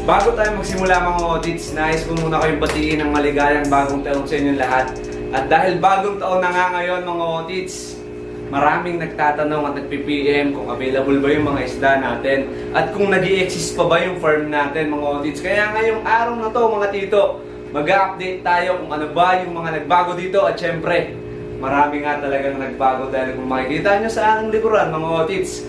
Bago tayo magsimula mga audits, nais ko muna kayong batiin ng maligayang bagong taon sa inyong lahat. At dahil bagong taon na nga ngayon mga audits, maraming nagtatanong at nagpi-PM kung available ba yung mga isda natin at kung nag-i-exist pa ba yung farm natin mga audits. Kaya ngayong araw na to mga tito, mag-update tayo kung ano ba yung mga nagbago dito at syempre, marami nga talagang nagbago dahil kung makikita nyo sa aking likuran mga audits,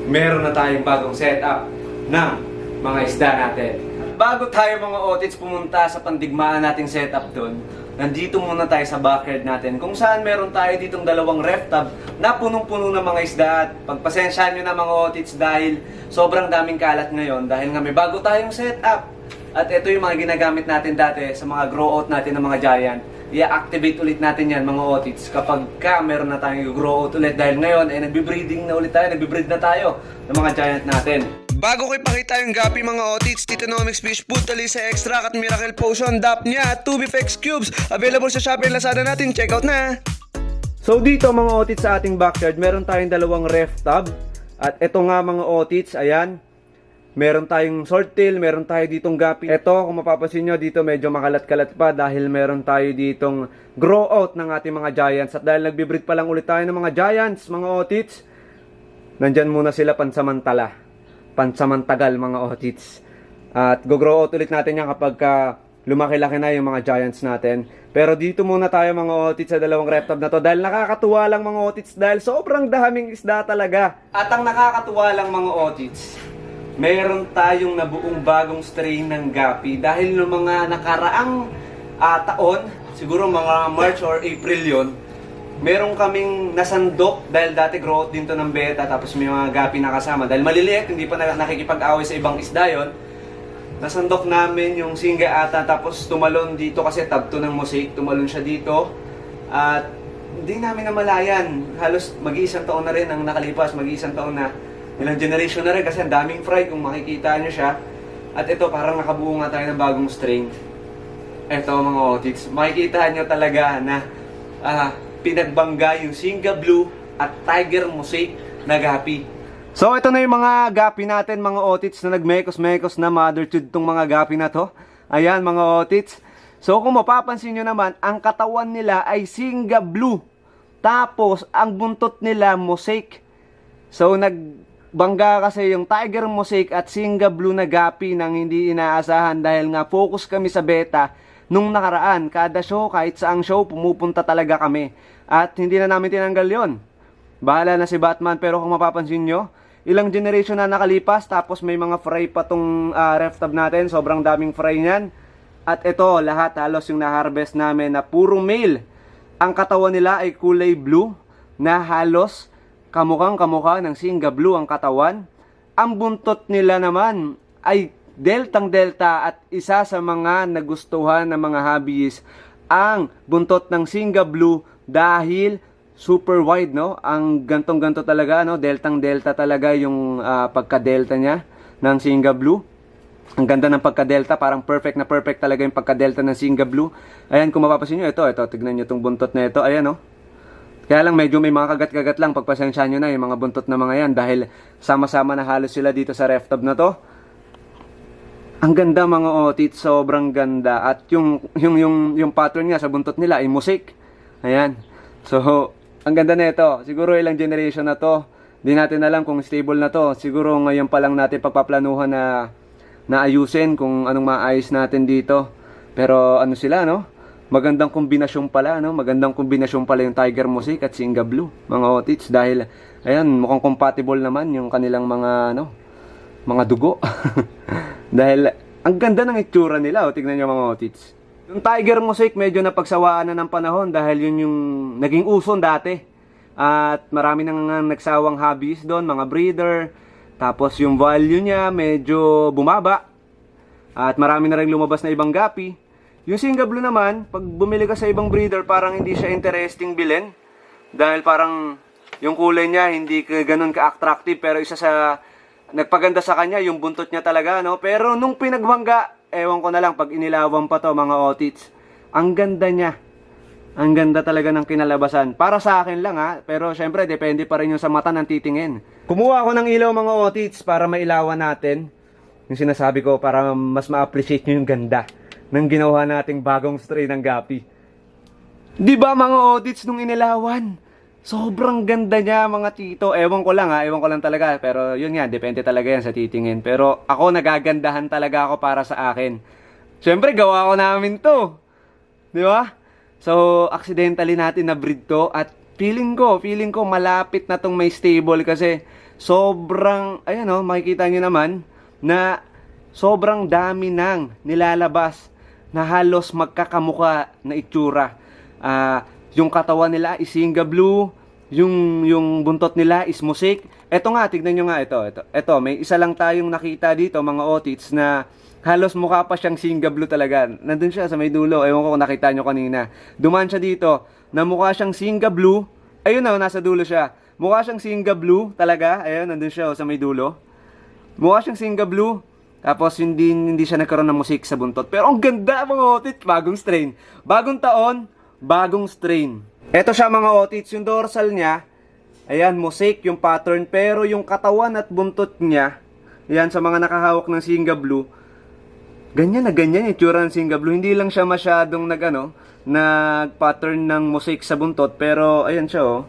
meron na tayong bagong setup ng mga isda natin. Bago tayo mga audits pumunta sa pandigmaan nating setup doon, nandito muna tayo sa backyard natin kung saan meron tayo ditong dalawang ref tub na punong-puno ng mga isda. At pagpasensyahan nyo na mga audits dahil sobrang daming kalat ngayon dahil nga may bago tayong setup. At ito yung mga ginagamit natin dati sa mga grow out natin ng mga giant. I-activate ulit natin yan mga audits kapag meron na tayong grow out ulit dahil ngayon ay nagbe-breeding na ulit tayo, nagbe-breed na tayo ng mga giant natin. Bago ko ipakita yung gapi mga audits, Titonomics Fish Food, Talisa Extract at Miracle Potion, DAP niya at 2BFX Cubes. Available sa Shopee at Lazada natin, check out na! So dito mga audits sa ating backyard, meron tayong dalawang ref tub. At ito nga mga audits, ayan. Meron tayong swordtail, meron tayo ditong gapi. Ito, kung mapapansin nyo, dito medyo makalat-kalat pa dahil meron tayo ditong grow out ng ating mga giants. At dahil nagbe-breed pa lang ulit tayo ng mga giants, mga audits, nandyan muna sila pansamantagal mga audits. At go-grow out ulit natin yan kapag lumaki-laki na yung mga giants natin. Pero dito muna tayo mga audits sa dalawang ref tub na to dahil nakakatuwa lang mga audits dahil sobrang daming isda talaga. At ang nakakatuwa lang mga audits, meron tayong nabuong bagong strain ng gapi dahil noong mga nakaraang taon, siguro mga March or April yon, meron kaming nasandok dahil dati grow out din to ng beta tapos may mga gapi na kasama dahil maliliit, hindi pa nakikipag-away sa ibang isda yon. Nasandok namin yung singa ata tapos tumalon dito kasi tab to ng mosaic, tumalon siya dito at hindi namin namalayan, halos mag-iisang taon na rin ang nakalipas, mag-iisang taon na, ilang generation na rin kasi ang daming fry kung makikita nyo siya. At ito parang nakabuo nga tayo ng bagong strain. Ito mga audits, makikita nyo talaga na pinagbangga yung Singa Blue at Tiger Mosaic na gapi. So ito na yung mga gapi natin mga audits na nagmekos-mekos na mother tube tong mga gapi na to. Ayan mga audits. So kung mapapansin nyo naman, ang katawan nila ay Singa Blue. Tapos ang buntot nila Mosaic. So nagbangga kasi yung Tiger Mosaic at Singa Blue na gapi nang hindi inaasahan dahil nga focus kami sa beta nung nakaraan. Kada show, kahit saang show, pumupunta talaga kami. At hindi na namin tinanggal yon. Bahala na si Batman. Pero kung mapapansin nyo, ilang generation na nakalipas tapos may mga fry pa tong ref tub natin. Sobrang daming fry niyan. At ito, lahat halos yung na-harvest namin na puro male. Ang katawan nila ay kulay blue na halos kamukhang-kamukha ng Singa Blue ang katawan. Ang buntot nila naman ay deltang delta at isa sa mga nagustuhan ng mga hobbyist ang buntot ng Singa Blue dahil super wide, no? Ang gantong-ganto talaga, no? Deltang-delta talaga yung pagka-delta niya ng Singa Blue. Ang ganda ng pagka-delta, parang perfect na perfect talaga yung pagka-delta ng Singa Blue. Ayan, kung mapapansin nyo, ito, tignan nyo itong buntot na ito. Ayan, no? Kaya lang medyo may mga kagat-kagat lang, pagpasensya nyo na yung mga buntot na mga yan dahil sama-sama na halos sila dito sa ref tub na to. Ang ganda mga audits, sobrang ganda. At yung pattern nga sa buntot nila ay mosaic. Ayan. So, ang ganda na ito. Siguro ilang generation na to. Di natin alam kung stable na to. Siguro ngayon pa lang natin pagpaplanuhan na ayusin kung anong maayos natin dito. Pero ano sila, no? Magandang kombinasyon pala, no? Magandang kombinasyon pala yung Tiger Mosaic at Singa Blue, mga audits. Dahil, ayan, mukhang compatible naman yung kanilang mga dugo. Dahil, ang ganda ng itsura nila, tignan nyo mga audits. Yung Tiger Mosaic medyo napagsawaan na ng panahon dahil yun yung naging uson dati. At marami nang nagsawang hobbies doon, mga breeder. Tapos yung value niya medyo bumaba. At marami na rin lumabas na ibang gapi. Yung Singa Blue naman, pag bumili ka sa ibang breeder, parang hindi siya interesting bilhin. Dahil parang yung kulay niya hindi ganun ka-attractive. Pero isa sa nagpaganda sa kanya, yung buntot niya talaga, no? Pero nung pinagbangga, ewan ko na lang, pag inilawan pa to mga audits, ang ganda niya. Ang ganda talaga ng kinalabasan. Para sa akin lang ha, pero syempre depende pa rin yung sa mata ng titingin. Kumuha ako ng ilaw mga audits para mailawan natin Yung sinasabi ko para mas ma-appreciate nyo yung ganda ng ginawa nating bagong strain ng gapi. Di ba mga audits nung inilawan? Sobrang ganda niya mga tito. Ewan ko lang talaga. Pero yun nga, depende talaga yan sa titingin. Pero ako nagagandahan talaga ako para sa akin. Siyempre, gawa ko namin to. Di ba? So, accidentally natin na breed to. At feeling ko malapit na tong may stable kasi sobrang, ayan o, makikita nyo naman na sobrang dami nang nilalabas na halos magkakamuka na itsura. Yung katawan nila is Singa Blue, yung buntot nila is Mosaic. Ito nga, tignan nyo nga ito. May isa lang tayong nakita dito mga otits na halos mukha pa siyang Singa Blue talaga. Nandun siya sa may dulo. Ewan ko kung nakita nyo kanina. Duman siya dito na mukha siyang Singa Blue. Ayun na, nasa dulo siya. Mukha siyang Singa Blue talaga. Ayun, nandun siya sa may dulo. Mukha siyang Singa Blue. Tapos hindi siya nagkaroon ng Mosaic sa buntot. Pero ang ganda mga otits. Bagong strain. Bagong taon, bagong strain. Ito siya mga otits, yung dorsal niya, ayan, Mosaic yung pattern, pero yung katawan at buntot niya, ayan, sa mga nakahawak ng Singa Blue, ganyan yung itsura ng Singa Blue. Hindi lang siya masyadong nag-pattern ng Mosaic sa buntot, pero ayan siya oh.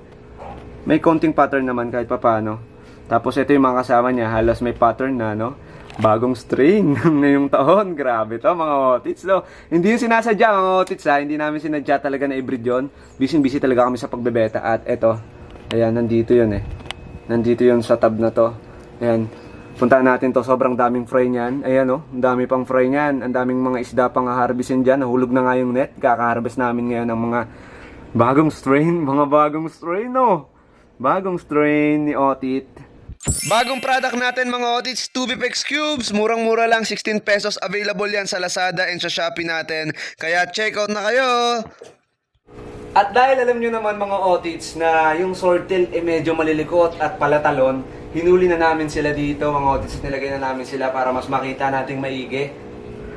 May konting pattern naman kahit papano. Tapos ito yung mga kasama niya, halos may pattern na, no? Bagong strain ngayong taon. Grabe to mga otits, no? Hindi yung sinasadya mga otits ha. Hindi namin sinadya talaga na i-breed yun. Busy talaga kami sa pagbebeta. At eto, ayan, nandito yun eh. Nandito yun sa tab na to. Ayan, puntaan natin to. Sobrang daming fry niyan. Ayan oh, ang dami pang fry niyan. Ang daming mga isda pang harvestin dyan. Nahulog na nga yung net. Kaka-harvest namin ngayon ng mga bagong strain. Mga bagong strain, no? Bagong strain ni Otit. Bagong product natin mga otits, 2Bpex Cubes. Murang-mura lang, 16 pesos. Available yan sa Lazada and sa Shopee natin. Kaya check out na kayo. At dahil alam nyo naman mga otits na yung swordtail medyo malilikot at palatalon, hinuli na namin sila dito mga otits. Nilagay na namin sila para mas makita nating maigi.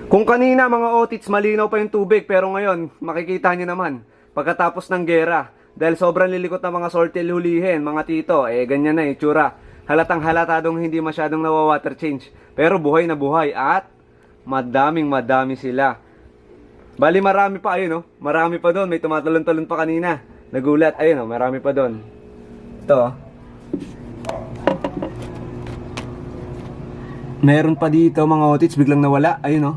Kung kanina mga otits malinaw pa yung tubig, pero ngayon makikita nyo naman pagkatapos ng gera. Dahil sobrang lilikot na mga swordtail hulihin mga tito, ganyan na itsura. Halatang halatadong hindi masyadong nawa-water change. Pero buhay na buhay at madami sila. Bali marami pa, ayun oh. Marami pa doon. May tumatalon-talon pa kanina. Nagulat, ayun oh, marami pa doon. Ito oh. Meron pa dito mga otits, biglang nawala. Ayun oh.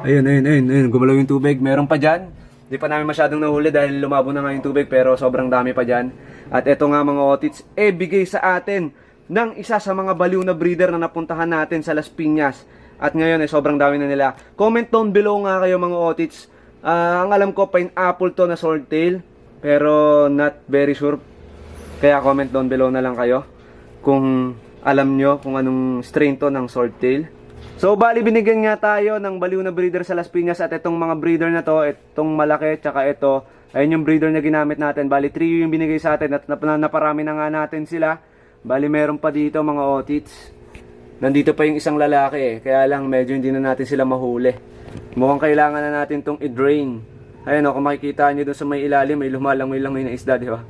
Ayun. Gumalaw yung tubig. Meron pa dyan. Di pa namin masyadong nahuli dahil lumabo na nga yung tubig. Pero sobrang dami pa dyan. At ito nga mga otits, bigay sa atin ng isa sa mga baliw na breeder na napuntahan natin sa Las Piñas. At ngayon sobrang dami na nila. Comment down below nga kayo mga otits. Ang alam ko pineapple to na swordtail, pero not very sure. Kaya comment down below na lang kayo kung alam nyo kung anong strain to ng swordtail. So bali binigyan nga tayo ng baliw na breeder sa Las Piñas. At itong mga breeder na to, itong malaki tsaka ito, ayun yung breeder na ginamit natin. Bali 3 yung binigay sa atin at naparami na nga natin sila. Bali meron pa dito mga otits. Nandito pa yung isang lalaki kaya lang medyo hindi na natin sila mahuli. Mukhang kailangan na natin tong i-drain. Ayun kung makikita nyo doon sa may ilalim, may lumalangoy-langoy na isda, di ba?